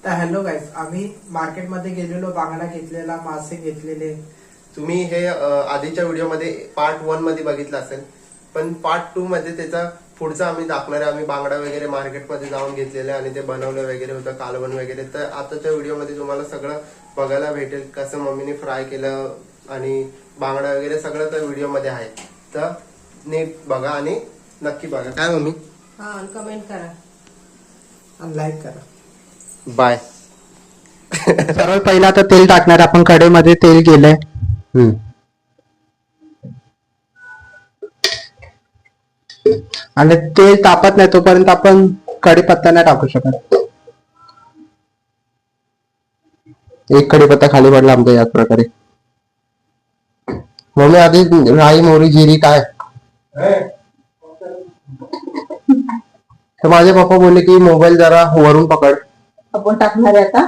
तर hello guys, आम्ही मार्केटमध्ये गेलेलो, बांगडा घेतलेला, मासे घेतलेले. तुम्ही हे आधीच्या व्हिडिओमध्ये पार्ट 1 मध्ये बघितलं असेल, पण पार्ट 2 मध्ये त्याचा पुढचा आम्ही दाखवणार आहे. आम्ही बांगडा वगैरे मार्केटमध्ये जाऊन घेतलेले आणि ते बनवलं वगैरे होतं, कालवण वगैरे. तर आताच्या व्हिडिओमध्ये तुम्हाला सगळं बघायला भेटेल, कसं मम्मीने फ्राय केलं आणि बांगडा वगैरे सगळं त्या व्हिडिओमध्ये आहे. तर नीट बघा आणि नक्की बघा. काय मम्मी? कमेंट करा आणि लाईक करा. बाय. सर्वात पहिला आता तेल टाकणार आपण. कढईमध्ये तेल गेलंय. आणि तेल तापत नाही तोपर्यंत आपण कढीपत्ता नाही टाकू शकत. एक कढीपत्ता खाली पडला आमच्या याच प्रकारे. मम्मी आधी राई मोहरी जिरी काय, तर माझे पप्पा बोलले की मोबाईल जरा वरून पकड. आपण टाकणार आहे आता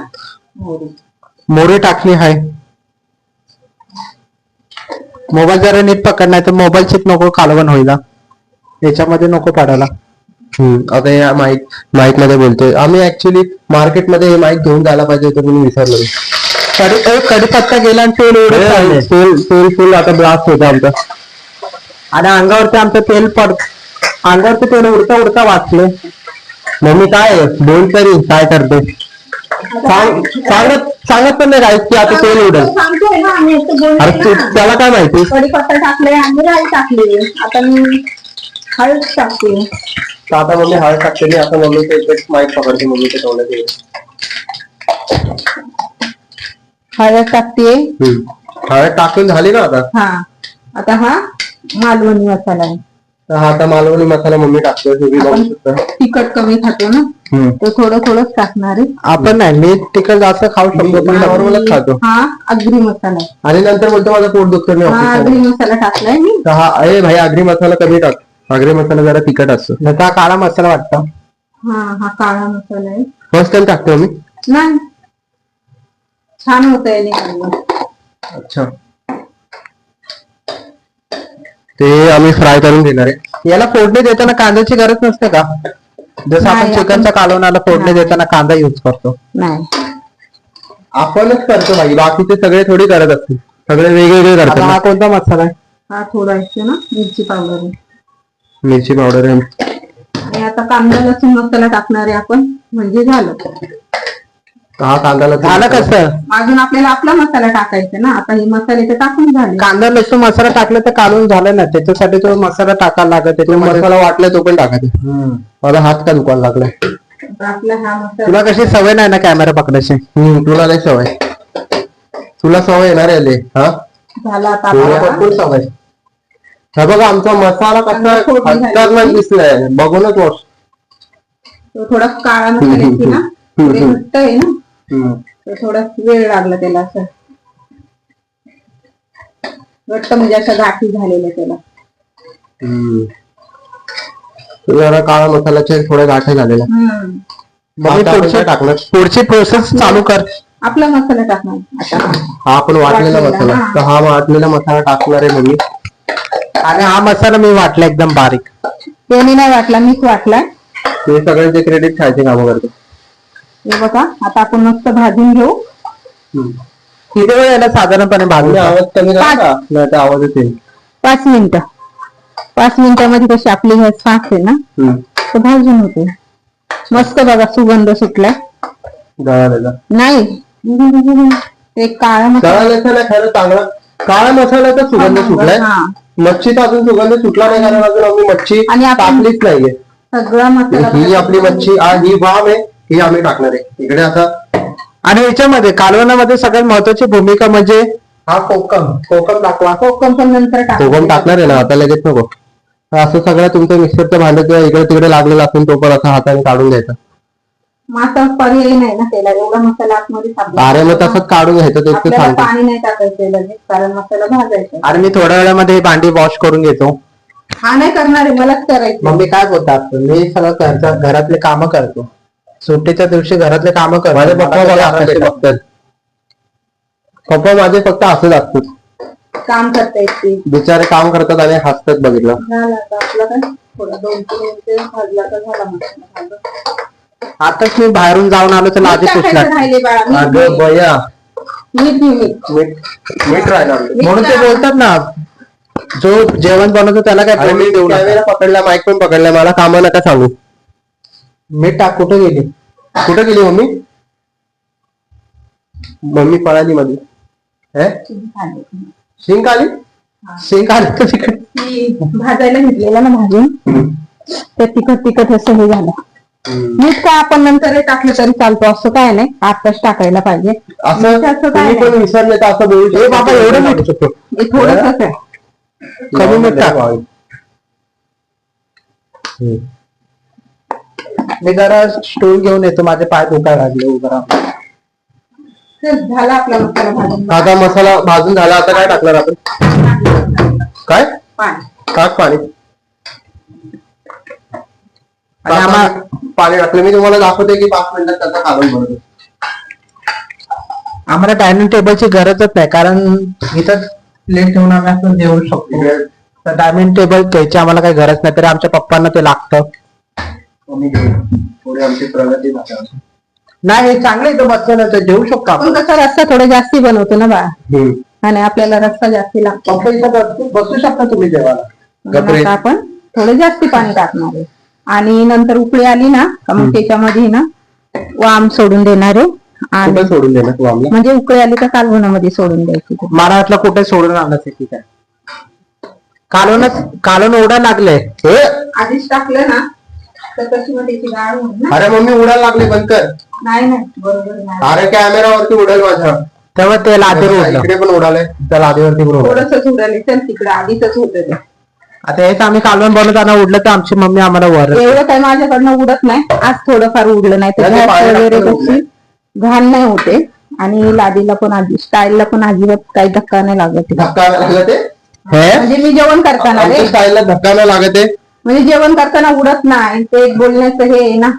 मोहरी टाकली आहे. मोबाईल जरा नीट पकड, नाही तर मोबाईल चिप नको कालवण होईल. याच्यामध्ये नको पडायला. आता या माईक मध्ये बोलतोय आम्ही. ऍक्च्युली मार्केटमध्ये हे माईक घेऊन जायला पाहिजे होतं, म्हणून विसरलो. कढीपत्ता गेला आणि तेल एवढं तेल फुल आता ब्लास्ट होतं आमचं. आणि अंगावरती आमचं तेल अंगावरती तेल उडता उडता वाचले. मम्मी काय बोल तरी काय करते? सांगत पण नाही राईस की आता तेल उडेल. सांगतोय ना आम्ही, अरे त्याला काय माहिती? कढीपत्ता टाकले आणि राई टाकली. आता मी हळद टाकते. तर आता मम्मी हळद टाकते. आता मम्मी माईक पकडते. मम्मीच्या तोंडात हळद टाकते. हळद टाकून झाली ना आता. हा, आता हा मालवणी मसाला आहे. तर हा आता मालवणी मसाला मम्मी टाकतोय. तुम्ही बघू आपण शकता. तिखट कमी खातो ना, तर थोडं थोडंच टाकणार आहे. आपण नाही, मी तिखट जास्त खाऊ शकतो पण नॉर्मलच खातो. हा आगरी मसाला आहे. आणि नंतर बोलतो माझं पोट दुखतं मी हा ऑफिसला. आगरी मसाला टाकलाय मी. तर हा अरे भाई आगरी मसाला कमी टाक. आगरी मसाला जरा तिखट असतो. त्याचा काळा मसाला वाटतो. हा काळा मसाला आहे. फर्स्ट टाइम टाकतो मी. नाही, छान होत आहे. अच्छा, ते आम्ही फ्राय करून घेणार आहे. याला फोडणी देताना कांद्याची गरज नसते का? जसं आपण नाही, चिकनच्या कालवणाला फोडणी देताना कांदा युज करतो. नाही, आपणच करतो भाई, बाकीचे सगळे थोडी करत असतील. सगळे वेगवेगळे आता करतात. हा कोणता मसाला आहे? हा थोडा असतो ना मिरची पावडर आहे. मिरची पावडर आहे. आणि आता कांदा लसूण मसाला टाकणार आहे आपण, म्हणजे झालं. हा कांदा झालं कसं? अजून आपल्याला आपला मसाला टाकायचा ना. आता हे मसाले तर टाकून झाले. कांदा लसूण मसाला टाकलं तर कालवून झालं ना, त्याच्यासाठी तो मसाला टाकायला लागत. तो त्याच्यामध्ये मसाला वाटलाय तो पण टाकायचा. मला हात का दुखायला लागलाय. आता आपला हा मसाला तुला कशी सवय नाही ना कॅमेरा पकडायची. तुला नाही सवय. तुला सवय येणार आहे. हा झाला. आता तुला आपला भरपूर सवय. हा बघा आमचा मसाला कसा खतरनाक दिसलाय. बघूनच वॉश. तो थोडा काळा मसाल्याची ना, थोडी घट्ट आहे ना, तर थोडा वेळ लागला त्याला. असं घट्ट म्हणजे अशा गाठी झालेल्या त्याला. जरा काळा मसाल्याचे थोड्या गाठी झालेल्या. टाकणार. पुढची प्रोसेस चालू कर. आपला मसाला टाकणार आता. हा आपण वाटलेला मसाला. तर हा वाटलेला मसाला टाकणार आहे मम्मी. आणि हा मसाला मी वाटला एकदम बारीक. त्यांनी नाही वाटला, मीच वाटला. ते सगळ्यांचे क्रेडिट खायचे कामं करतो. हे बघा, आता आपण मस्त भाजून घेऊ. किती वेळ याला साधारणपणे भाजून? आवाज कमी झाला का? नाही तर आवाज येईल. 5 मिनिटं. 5 मिनिटांमध्ये कशी आपली गॅस फास्ट आहे ना, तर भाजून होते मस्त. बघा सुगंध सुटलाय. जळालेला नाही, ते काळा मसाला. जळाल्याचा खरं चांगला काळा मसाल्याचा सुगंध सुटलाय. मच्छीचा अजून सुगंध सुटला नाही, कारण अजून आम्ही मच्छी आणि आपण- टाकलीच नाहीये. सगळा मसाला ही आपली मच्छी ही वाम आहे, ही आम्ही टाकणार आहे इकडे आता. आणि याच्यामध्ये कालवणामध्ये सगळ्यात महत्वाची भूमिका म्हणजे हा कोकम टाकला. कोकम पण नंतर कोकम टाकणार आहे ना, आता लगेच नको. असं सगळं तुमचं मिक्सरचं भांडं किंवा इकडे तिकडे लागलेलं असेल तो पण असं हाताने काढून घ्यायचा. मासा पर्याय नाही ना त्याला, एवढा मसाला आतमध्ये टाकला. अरे मग तसंच काढून घ्यायचं, तेच ते आपल्याला सांगतो. पाणी नाही टाकायचं लगेच, कारण मसाला भाजायचा. आणि मी थोड्या वेळामध्ये ही भांडी वॉश करून घेतो. हा नाही करणार आहे, मलाच करायचं. मम्मी काय बोलतात, मी सगळं घरातले कामं करतो. सुट्टीच्या दिवशी घरातले कामं करतो. माझे पप्पा बघा कसे बघतात. पप्पा माझे फक्त असंच असतात. काम करता येते. बिचारे काम करतात आणि हसतात. बघितलं झाला आता आपला काय थोडा 2-3 मिनिटे भाजला तर झाला मसाला. आताच मी बाहेरून जाऊन आलो तर आधी पुसला राहिले बाळा अगं बया मीठ घे, मीठ. मीठ राहिला म्हणून ते बोलतात ना, जो जेवण बनवतो त्याला काय अरे मी बोलून देऊ नका. कॅमेरा पकडला, माईक पण पकडला, मला कामं नका सांगू. मीठ टाक. कुठे गेली? कुठे गेली मम्मी? मम्मी पळाली मध्ये. हे शिंक आली? शेंग आली तर तिकडे. ती भाजायला घेतलेला ना भाजून, ते तिखट असं हे झालं. मीठ काय आपण नंतर टाकलं तरी चालतो, असं काय नाही, आताच टाकायला पाहिजे. असं मिठाचं काय तुम्ही पण नाही. विसरले तर असं बोलू शकतो. बाबा एवढं मीठ शकतो. हे थोडंसंच आहे. कमी मीठ टाक. मी जरा स्टूल घेऊन येतो, माझे पाय दुखायला लागले उभं राहून. चल, झाला आपला मसाला भाजून. आता मसाला भाजून झाला, आता काय टाकणार आपण? काय? पाणी. टाक पाणी. आणि पाणी टाकलं. मी तुम्हाला दाखवते की 5 मिनिटात त्याचा कालवण बनवतो. आम्हाला डायनिंग टेबलची गरजच नाही, कारण इथं प्लेट ठेवून आम्ही असं जेवू शकतो. तर डायनिंग टेबल घ्यायची आम्हाला काही गरज नाही, तरी आमच्या पप्पांना ते लागतं. थोडी आमची प्रगती झाली. नाही, हे चांगलं इथं बसलं तर जेवू शकतो आपण आपण. कसा रस्सा थोडा जास्ती बनवतो ना बाळा, आणि आपल्याला रस्सा जास्ती लागतो. पप्पा इथं बसू शकता तुम्ही जेवायला. गप्रे. आता आपण थोडं जास्ती पाणी टाकणार आहे, आणि नंतर उकळी आली ना का मग त्याच्यामध्ये ना वाम सोडून देणार आहे. आणि कुठं सोडून देणार तू आम्हाला? म्हणजे उकळी आली का कालवणामध्ये सोडून द्यायची ती. मला वाटलं कुठे सोडून आणायचं की काय. कालवण ओढा लागले. आधीच टाकलं ना तर कशी मग त्याची गाळ होईल ना. अरे मम्मी उडायला लागली, बंद कर. नाही बरोबर नाही. अरे कॅमेरावरती उडेल माझ्या. तेव्हा ते लादीवर उडलं. इकडे पण उडालंय. त्या लादीवरती पण उडलं. थोडंसंच उडाले, चल तिकडे आधीच होतं. आता हेच आम्ही कालवण बनवताना उडलं तर आमची मम्मी आम्हाला वर. एवढं काही माझ्याकडनं उडत नाही, आज थोडंफार उडलं नाही तर नाही, ते गॅस पायाला वगैरे लागतं कशी घाण नाही होते, आणि लादीला पण आधी स्टाईलला पण अजिबात काही धक्का नाही लागत. धक्का लागत आहे. म्हणजे मी जेवण करताना रे, स्टाईलला धक्का नाही लागत आहे. म्हणजे जेवण करताना उडत नाही, ते एक बोलण्याचं हे आहे ना.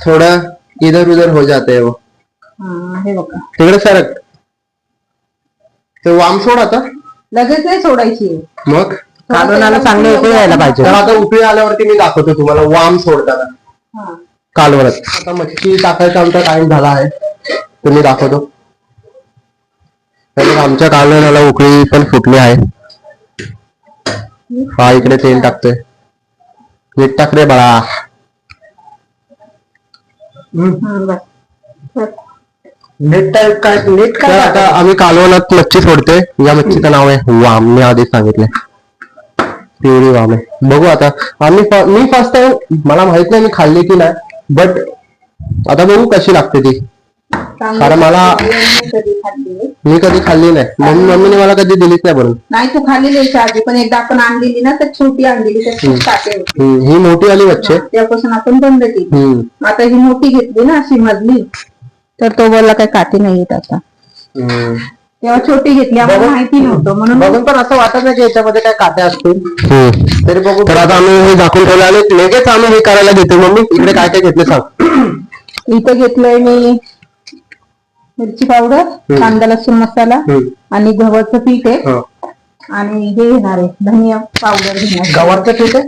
थोडं इधर उधर हो जाते वो. हे बघा, तिकडे सरक. ते वाम सोड आता. लगेच नाही सोडायची. मग कालवणाला चांगले उकळी यायला पाहिजे. तर आता उकळी आल्यावरती मी दाखवतो तुम्हाला वाम सोडताना हा. कालवणात. आता मच्छी टाकायचा आमचा टाइम झाला आहे, तुम्ही दाखवतो. तर आमच्या कालवणाला उकळी पण फुटली आहे. हा इकडे तेल टाकतोय. मीठ टाक रे बाळा. नीट तर आता आम्ही कालवणात मच्छी सोडतोय. या मच्छीचं नाव आहे वाम. मी आधीच सांगितलंय पिवळी वाम आहे. बघू आता. मी फर्स्ट टाइम, मला माहित नाही मी खाल्ली की नाही, बट आता बघू कशी लागते ती. कारण मी कधी खाल्ली नाही. मम्मीने मला कधी दिलीच नाही बनवून. नाही तू खाल्ली यायच्या आधी, पण एकदा आपण आणलेली ना तर छोटी आणलेली, तर खूप काटे होते. ही मोठी वाली मच्छी आहे. त्यापासून आपण बंद केली. आता ही मोठी घेतली ना अशी मधली, तर तो बोलला काही काटे नाही येत आता. तेव्हा छोटी घेतली, आम्हाला माहिती नव्हतं म्हणून. बघून पण असं वाटत नाही की याच्यामध्ये काय काटे असतील. तरी बघू. तर आता आम्ही हे झाकून ठेवलं आणि लगेच आम्ही हे करायला घेतो. मम्मी इकडे काय काय घेतलं सांग. इथं घेतलंय मी मिरची पावडर, कांदा लसूण मसाला, आणि गव्हाचं पीठ आहे, आणि हे घेणार आहे धनिया पावडर घेणार. गवारचं पीठ आहे.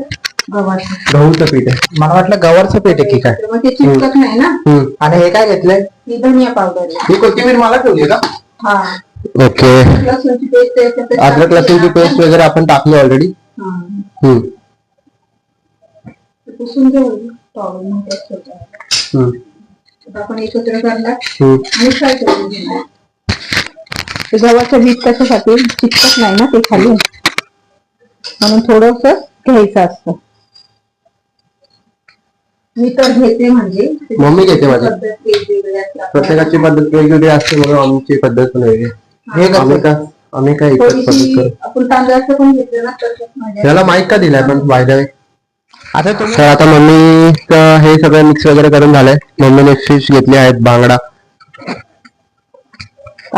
गहूचं पीठ आहे. मला वाटलं गवारचं पीठ आहे की काय. मग ते चिकट नाही ना. आणि हे काय घेतलंय? ही धनिया पावडर आहे. ही कोथिंबीर मला ठेवली का? हा, ओके. लसूणची पेस्ट आहे. अद्रक लसूणची पेस्ट वगैरे आपण टाकली ऑलरेडी. पुसून घेऊ पावडर मध्ये छोटा. आपण एकत्र करला आणि फ्राय करून घेणार. गव्हाचं पीठ कशासाठी चिकट नाही ना ते खाली, म्हणून थोडस घ्यायचं असतं. मी तर घेते, म्हणजे मम्मी घेते माझी. पद्धत वेगवेगळी असते. प्रत्येकाची पद्धत वेगवेगळी असते म्हणून आमची पद्धत पण वेगळी. आम्ही काय एकच पद्धत थोडीशी करू. आपण तांदळाचं पण घेतलं ना तसंच म्हणजे. याला माईक का दिलाय पण फायदा. आता तुम्ही तर आता मम्मी हे सगळं मिक्स वगैरे करून झालंय. मम्मीने फिश घेतली आहेत, बांगडा.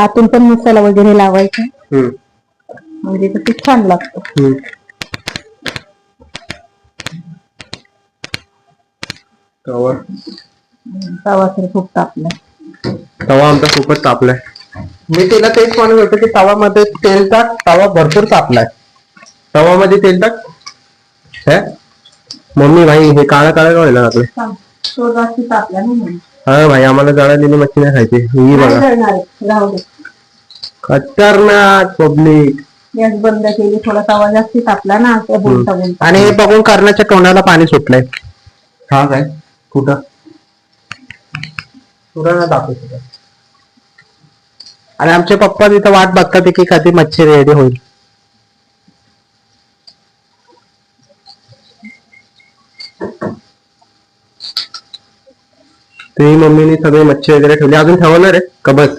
आतून पण मसाला वगैरे लावायचा, म्हणजे ते छान लागतं. तवा तर खूप तापला. तवा आमचा खूपच तापलाय. मी तिला तेच म्हणत होतो की तवामध्ये तेल टाक. तवा भरपूर तापलाय. तवामध्ये तेल टाक. हे मम्मी भाई हे काळं काळं का व्हायला लागले. तो जास्त तापला ना म्हणून. हा भाई आम्हाला जळालेली मच्छी नाही खायची ही नाही बघा जळणार आहे. राहू दे. खतरनाक पब्लिक. गॅस बंद केली, थोडा तवा जास्त तापला ना त्या बोलता बोलता. आणि हे बघून करण्याच्या तोंडाला पाणी सुटलंय. हा काय कुठं तुला दाखवतो. आणि आमचे पप्पा तिथं वाट बघतात की कधी मच्छी रेडी होईल. तुम्ही मम्मीने सगळे मच्छी वगैरे ठेवली, अजून ठेवणार आहे का बस?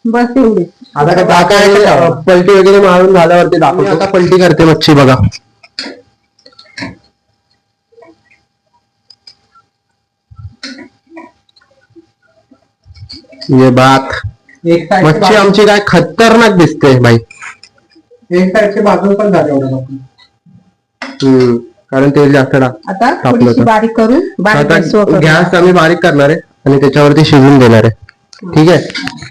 बस एवढी. आता काय दाखवायचं? पलटी वगैरे मारून झाल्यावरती दाखवतो. आता पलटी करते मच्छी बघा. ये बात एक साईड मच्छी आमची काय खतरनाक दिसते भाई. एक साईडचे बाजू पण झाले एवढं. कारण तेल जास्त आता तापलं थोडीशी होतं. बारीक करून बारीक गॅसवर आता करू. गॅस आम्ही बारीक करणार आहे आणि त्याच्यावरती शिजून देणार आहे. ठीक आहे,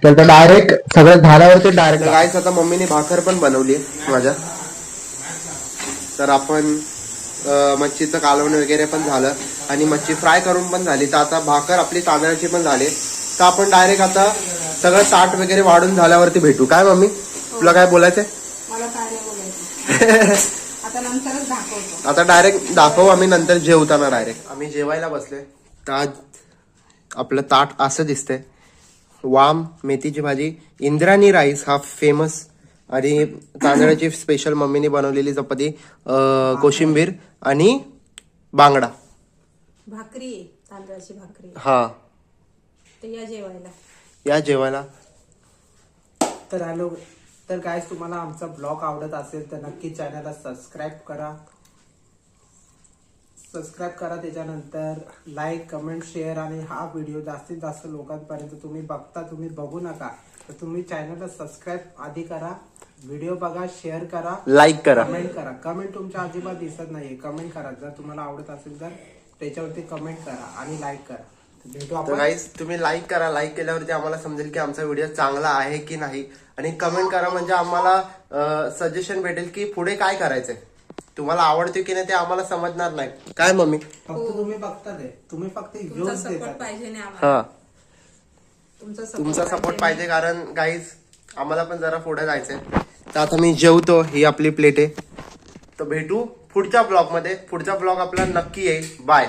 तर डायरेक्ट सगळं झाल्यावरती डायरेक्ट गायस. आता मम्मीने भाकर पण बनवली माझ्या. तर आपण मच्छीचं कालवण वगैरे पण झालं आणि मच्छी फ्राय करून पण झाली. तर आता भाकर आपली तांदळाची पण झाली. तर आपण डायरेक्ट आता सगळं ताट वगैरे वाढून झाल्यावरती भेटू. काय मम्मी तुला काय बोलायचंय? मला काय नाही बोलायचं. आता नंतरच दाखवतो. आता डायरेक्ट दाखवू आम्ही नंतर जेवताना. डायरेक्ट आम्ही जेवायला बसलोय. तर आज आपलं ताट असं दिसतंय. वाम, मेथीची भाजी, इंद्राणी राईस हा फेमस, आणि तांदळाची स्पेशल मम्मीने बनवलेली चपाती, कोशिंबीर आणि बांगडा. भाकरी आहे, तांदळाची भाकरी. हा तर या जेवायला. या जेवायला. तर हॅलो, तर गाईस तुम्हाला आमचा ब्लॉग आवडत असेल तर नक्की चॅनलला सबस्क्राईब करा. त्याच्यानंतर लाईक, कमेंट, शेअर, आणि हा व्हिडिओ जास्तीत जास्त लोकांपर्यंत तुम्ही बघू नका तर तुम्ही चॅनलला सबस्क्राईब आधी करा. व्हिडिओ बघा, शेअर करा, लाईक करा. कमेंट करा. कमेंट तुमच्या अजिबात दिसत नाहीये. कमेंट करा, जर तुम्हाला आवडत असेल तर त्याच्यावरती कमेंट करा आणि लाईक करा. भेटू तर आपण. गाईस तुम्ही लाईक करा. लाईक केल्यावरती आम्हाला समजेल की आमचा व्हिडिओ चांगला आहे की नाही. आणि कमेंट करा म्हणजे आम्हाला सजेशन भेटेल की पुढे काय करायचंय. तुम्हाला आवडते की नाही ते आम्हाला समजणार नाही. काय मम्मी? फक्त तुम्ही बघता ते, तुम्ही फक्त तुमचा व्ह्यूज सपोर्ट देता. पाहिजे नाही आम्हाला. हा तुमचा सपोर्ट पाहिजे. पाहिजे, कारण गाईज आम्हाला पण जरा पुढे जायचंय. तर आता मी जेवतो. ही आपली प्लेट आहे. तर भेटू पुढच्या ब्लॉग मध्ये. पुढचा ब्लॉग आपला नक्की येईल. बाय.